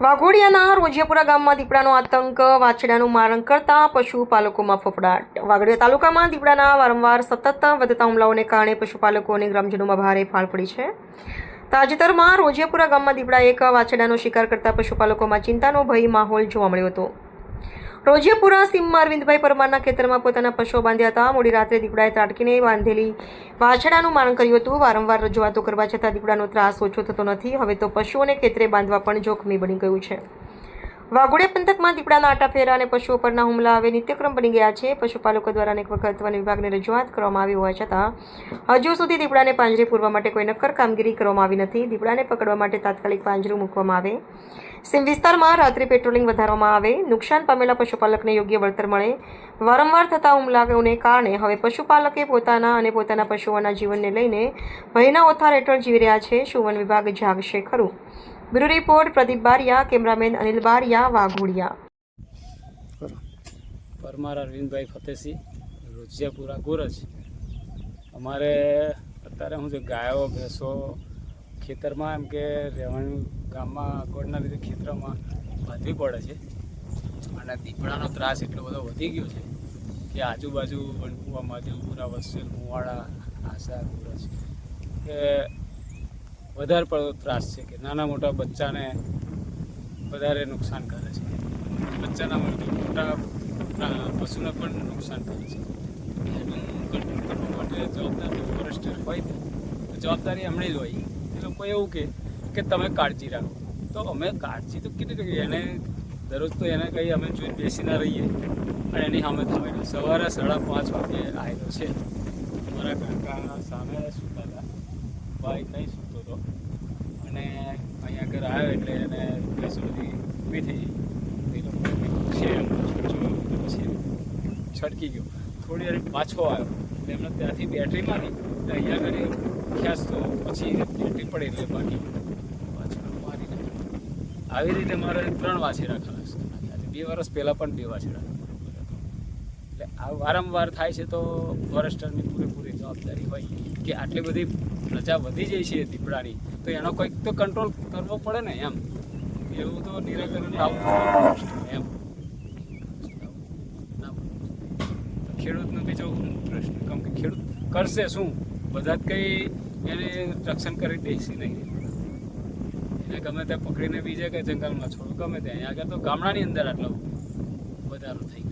વાઘોડિયાના રોજિયાપુરા ગામમાં દીપડાનો આતંક, વાછડાનું મારણ કરતા પશુપાલકોમાં ફફડાટ. વાઘોડિયા તાલુકામાં દીપડાના વારંવાર સતત વધતા હુમલાઓને કારણે પશુપાલકો અને ગ્રામજનોમાં ભારે ફાળ પડી છે. તાજેતરમાં રોજિયાપુરા ગામમાં દીપડાએ એક વાછડાનો શિકાર કરતા પશુપાલકોમાં ચિંતાનો ભય માહોલ જોવા મળ્યો હતો. રોજિયાપુરા સીમમાં અરવિંદભાઈ પરમારના ખેતરમાં પોતાના પશુઓ બાંધ્યા હતા. મોડી રાત્રે દીપડાએ ત્રાટકીને બાંધેલી વાછડાનું મારણ કર્યું હતું. વારંવાર રજૂઆતો કરવા છતાં દીપડાનો ત્રાસ ઓછો થતો નથી. હવે તો પશુઓને ખેતરે બાંધવા પણ જોખમી બની ગયું છે. વાઘોડિયા પંથકમાં દીપડાના આટાફેરા અને પશુઓ પરના હુમલા હવે નિત્યક્રમ બની ગયા છે. પશુપાલકો દ્વારા અનેક વખત વન વિભાગને રજૂઆત કરવામાં આવી હોવા છતાં હજુ સુધી દીપડાને પાંજરે પૂરવા માટે કોઈ નક્કર કામગીરી કરવામાં આવી નથી. દીપડાને પકડવા માટે તાત્કાલિક પાંજરું મૂકવામાં આવે, સીમ વિસ્તારમાં રાત્રિ પેટ્રોલિંગ વધારવામાં આવે, નુકસાન પામેલા પશુપાલકને યોગ્ય વળતર મળે. વારંવાર થતા હુમલાઓને કારણે હવે પશુપાલકે પોતાના અને પોતાના પશુઓના જીવનને લઈને ભયના ઓથાર હેઠળ જીવી રહ્યા છે. શું વન વિભાગ જાગશે ખરું? Bureau report Pradip Bariya, cameraman Anil Bariya, Vaghodiya. Parmar Arvindbhai Fatehsinh, Rojiyapura Goraj. અમારે અત્યારે શું છે, ગાયો ભેંસો ખેતરમાં એમ કે રહેવાનું ગામમાં અગવડના લીધે ખેતરમાં બાંધવી પડે છે અને દીપડાનો ત્રાસ એટલો બધો વધી ગયો છે કે આજુબાજુ વનકુવા, માધવપુરા, વસેલ, મુવાડા, આશા, ગોરજ કે વધારે પડતો ત્રાસ છે કે નાના મોટા બચ્ચાને વધારે નુકસાન કરે છે. બચ્ચાના મોટા પશુને પણ નુકસાન કરે છે. એનું કંટ્રોલ કરવા માટે જવાબદાર ફોરેસ્ટર હોય તો જવાબદારી એમણે જ હોય. એ લોકો એવું કે તમે કાળજી રાખો, તો અમે કાળજી તો કેટલી કરીએ. એને દરરોજ તો એને કંઈ અમે જોઈને બેસી ના રહીએ અને એની સામે થવાય. સવારે 5:30 વાગે આવેલો છે. મારા કાકા સામે સૂતા હતા, ભાઈ નહીં સૂતો હતો અને અહીંયા આગળ આવ્યો એટલે એને બેસો બધી ઊભી થઈ. એ લોકો છે પછી છટકી ગયો. થોડી વાર પાછો આવ્યો એટલે એમને ત્યાંથી બેટરી મારી એટલે અહીંયા આગળ ખેંચતો, પછી બેટરી પડે એટલે બાકી પાછળ મારીને. આવી રીતે મારે 3 વાછરડા ખલાસ કર્યા. 2 વર્ષ પહેલાં પણ 2 વાછરડા. એટલે આ વારંવાર થાય છે તો ફોરેસ્ટરની પૂરેપૂરી જવાબદારી હોય કે આટલી બધી પ્રજા વધી જાય છે દીપડાની, તો એનો કંઈક તો કંટ્રોલ કરવો પડે ને. એમ એવું તો નિરાકરણ લાવવું જોઈએ એમ. ખેડૂતનો બીજો પ્રશ્ન, કેમ કે ખેડૂત કરશે શું? બધા જ કંઈ એને રક્ષણ કરી દેશે નહીં. એને ગમે ત્યાં પકડીને બીજે કંઈ જંગલમાં છોડો, ગમે ત્યાં. અહીંયા આગળ તો ગામડાની અંદર આટલો વધારો થઈ ગયો.